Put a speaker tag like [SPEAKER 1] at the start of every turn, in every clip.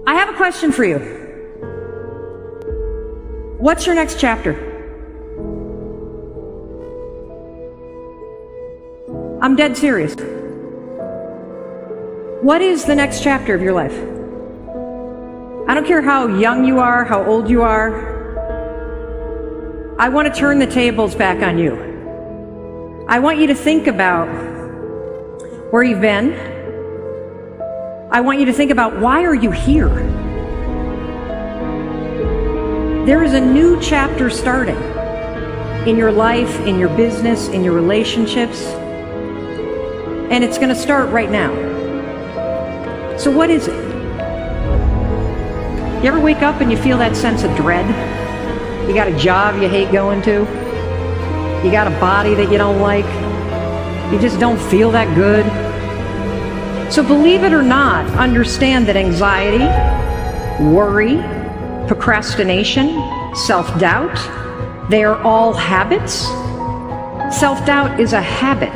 [SPEAKER 1] I have a question for you. What's your next chapter? I'm dead serious. What is the next chapter of your life? I don't care how young you are, how old you are. I want to turn the tables back on you. I want you to think about where you've been. I want you to think about, why are you here? There is a new chapter starting in your life, in your business, in your relationships, and it's going to start right now. So what is it? You ever wake up and you feel that sense of dread? You got a job you hate going to? You got a body that you don't like? You just don't feel that good? So believe it or not, understand that anxiety, worry, procrastination, self-doubt, they are all habits. Self-doubt is a habit.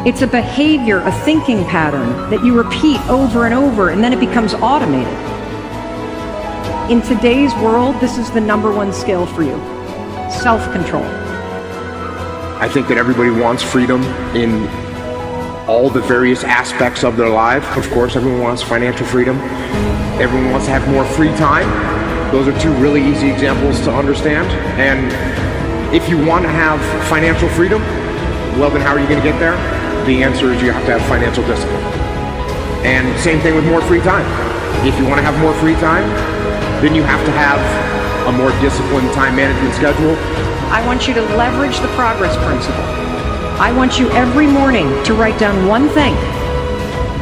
[SPEAKER 1] It's a behavior, a thinking pattern that you repeat over and over, and then it becomes automated. In today's world, this is the #1 skill for you: self-control.
[SPEAKER 2] I think that everybody wants freedom in all the various aspects of their life. Of course, everyone wants financial freedom. Everyone wants to have more free time. Those are two really easy examples to understand. And if you want to have financial freedom, well, then how are you going to get there? The answer is you have to have financial discipline. And same thing with more free time. If you want to have more free time, then you have to have a more disciplined time management schedule.
[SPEAKER 1] I want you to leverage the progress principle. I want you every morning to write down one thing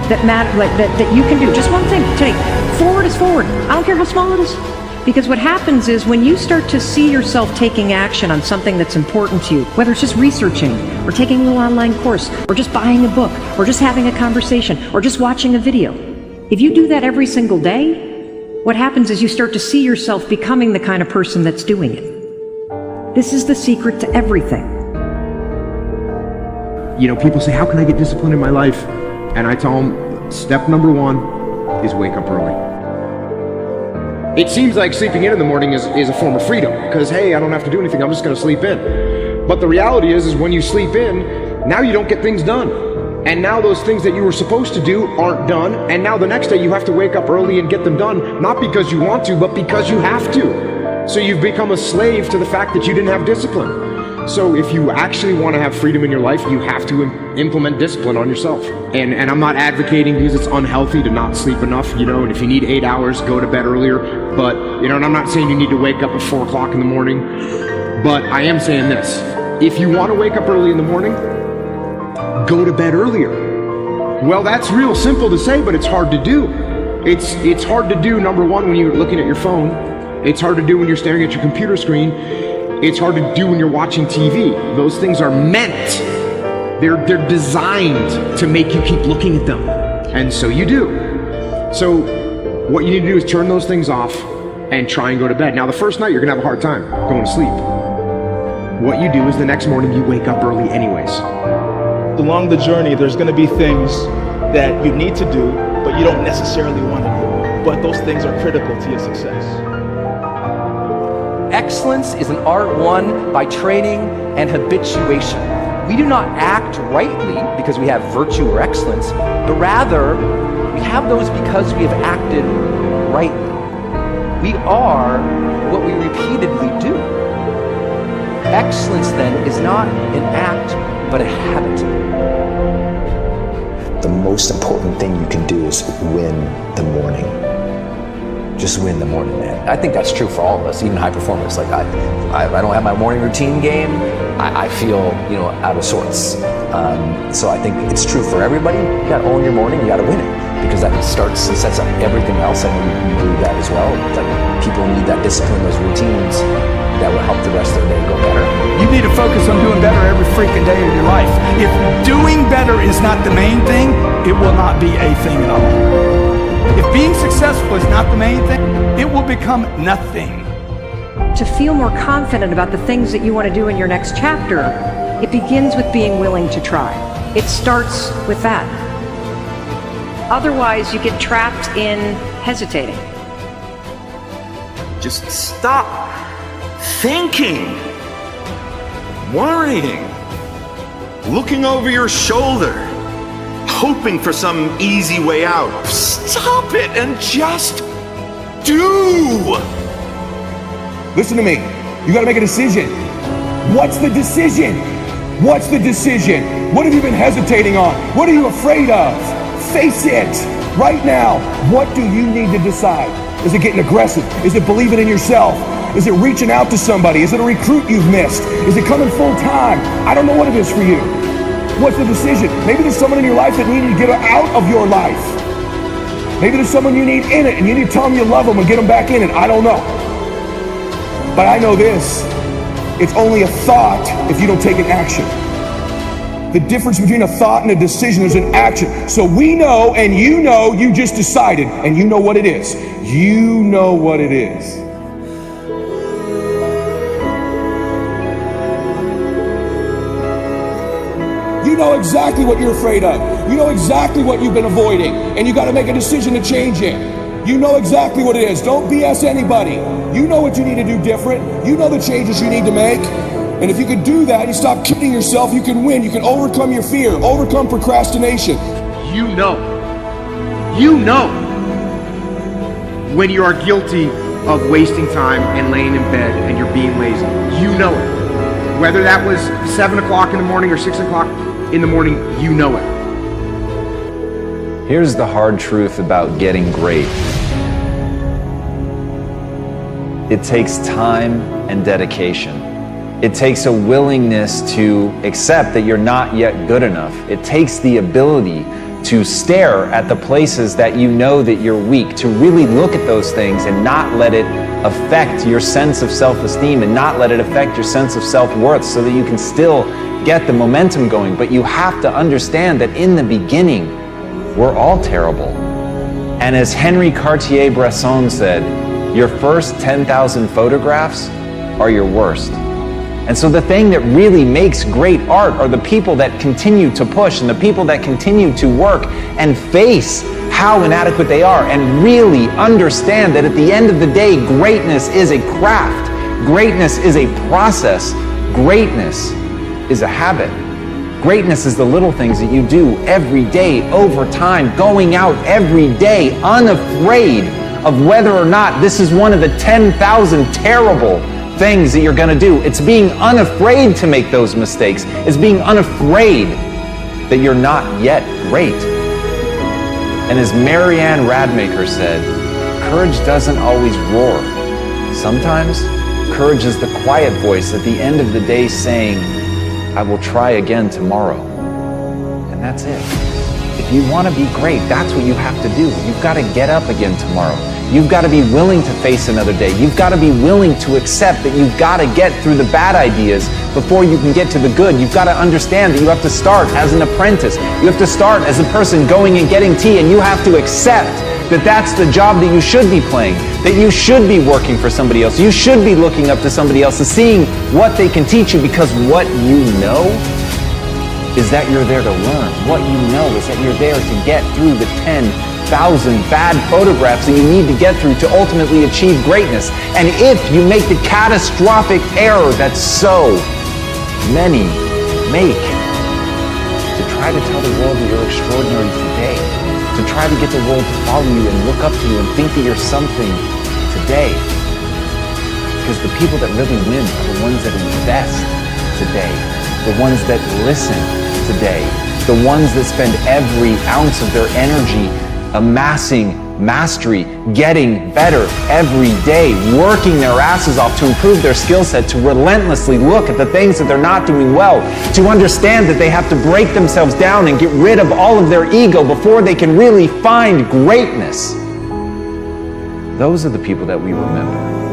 [SPEAKER 1] that you can do. Just one thing today. Forward is forward. I don't care how small it is. Because what happens is when you start to see yourself taking action on something that's important to you, whether it's just researching, or taking a little online course, or just buying a book, or just having a conversation, or just watching a video. If you do that every single day, what happens is you start to see yourself becoming the kind of person that's doing it. This is the secret to everything.
[SPEAKER 2] You know, people say, how can I get discipline in my life? And I tell them, step #1 is wake up early. It seems like sleeping in the morning is a form of freedom, because, hey, I don't have to do anything, I'm just going to sleep in. But the reality is when you sleep in, now you don't get things done. And now those things that you were supposed to do aren't done, and now the next day you have to wake up early and get them done, not because you want to, but because you have to. So you've become a slave to the fact that you didn't have discipline. So if you actually want to have freedom in your life, you have to implement discipline on yourself. And I'm not advocating because it's unhealthy to not sleep enough, you know, and if you need 8 hours, go to bed earlier. But, you know, and I'm not saying you need to wake up at 4 o'clock in the morning, but I am saying this. If you want to wake up early in the morning, go to bed earlier. Well, that's real simple to say, but it's hard to do. It's hard to do, #1, when you're looking at your phone. It's hard to do when you're staring at your computer screen. It's hard to do when you're watching TV. Those things are meant. They're designed to make you keep looking at them. And so you do. So what you need to do is turn those things off and try and go to bed. Now, the first night, you're going to have a hard time going to sleep. What you do is the next morning, you wake up early anyways.
[SPEAKER 3] Along the journey, there's going to be things that you need to do, but you don't necessarily want to do. But those things are critical to your success.
[SPEAKER 4] Excellence is an art won by training and habituation. We do not act rightly because we have virtue or excellence, but rather we have those because we have acted rightly. We are what we repeatedly do. Excellence then is not an act, but a habit.
[SPEAKER 5] The most important thing you can do is win the morning. Just win the morning, man.
[SPEAKER 4] I think that's true for all of us, even high performers. Like I don't have my morning routine game. I feel, out of sorts. So I think it's true for everybody. You gotta own your morning, you gotta win it. Because that starts and sets up everything else. I know you believe that as well. Like people need that discipline, those routines that will help the rest of their day go better.
[SPEAKER 6] You need to focus on doing better every freaking day of your life. If doing better is not the main thing, it will not be a thing at all. If being successful is not the main thing, it will become nothing.
[SPEAKER 1] To feel more confident about the things that you want to do in your next chapter, it begins with being willing to try. It starts with that. Otherwise, you get trapped in hesitating.
[SPEAKER 7] Just stop thinking, worrying, looking over your shoulder, hoping for some easy way out. Stop it and just do.
[SPEAKER 8] Listen to me. You gotta make a decision. What's the decision? What's the decision? What have you been hesitating on? What are you afraid of? Face it right now. What do you need to decide? Is it getting aggressive? Is it believing in yourself? Is it reaching out to somebody? Is it a recruit you've missed? Is it coming full time? I don't know what it is for you. What's the decision? Maybe there's someone in your life that you need to get out of your life. Maybe there's someone you need in it and you need to tell them you love them and get them back in it. I don't know. But I know this. It's only a thought if you don't take an action. The difference between a thought and a decision is an action. So we know and you know you just decided and you know what it is. You know what it is. You know exactly what you're afraid of. You know exactly what you've been avoiding, and you got to make a decision to change it. You know exactly what it is. Don't BS anybody. You know what you need to do different. You know the changes you need to make. And if you can do that, you stop kidding yourself, you can win. You can overcome your fear, overcome procrastination.
[SPEAKER 2] You know when you are guilty of wasting time and laying in bed and you're being lazy. You know it. Whether that was 7 o'clock in the morning or 6 o'clock in the morning, you know it.
[SPEAKER 4] Here's the hard truth about getting great. It takes time and dedication. It takes a willingness to accept that you're not yet good enough. It takes the ability to stare at the places that you know that you're weak, to really look at those things and not let it affect your sense of self-esteem and not let it affect your sense of self-worth so that you can still get the momentum going. But you have to understand that in the beginning, we're all terrible. And as Henri Cartier-Bresson said, your first 10,000 photographs are your worst. And so the thing that really makes great art are the people that continue to push and the people that continue to work and face how inadequate they are and really understand that at the end of the day, greatness is a craft. Greatness is a process. Greatness is a habit. Greatness is the little things that you do every day, over time, going out every day, unafraid of whether or not this is one of the 10,000 terrible things that you're going to do. It's being unafraid to make those mistakes. It's being unafraid that you're not yet great. And as Marianne Radmacher said, courage doesn't always roar. Sometimes courage is the quiet voice at the end of the day saying, I will try again tomorrow. And that's it. If you want to be great, that's what you have to do. You've got to get up again tomorrow. You've got to be willing to face another day. You've got to be willing to accept that you've got to get through the bad ideas before you can get to the good. You've got to understand that you have to start as an apprentice. You have to start as a person going and getting tea, and you have to accept that that's the job that you should be playing, that you should be working for somebody else. You should be looking up to somebody else and seeing what they can teach you, because what you know is that you're there to learn. What you know is that you're there to get through the 10,000 bad photographs that you need to get through to ultimately achieve greatness. And if you make the catastrophic error that so many make, to try to tell the world that you're extraordinary today, to try to get the world to follow you and look up to you and think that you're something today. Because the people that really win are the ones that invest today, the ones that listen today, the ones that spend every ounce of their energy amassing mastery, getting better every day, working their asses off to improve their skill set, to relentlessly look at the things that they're not doing well, to understand that they have to break themselves down and get rid of all of their ego before they can really find greatness. Those are the people that we remember.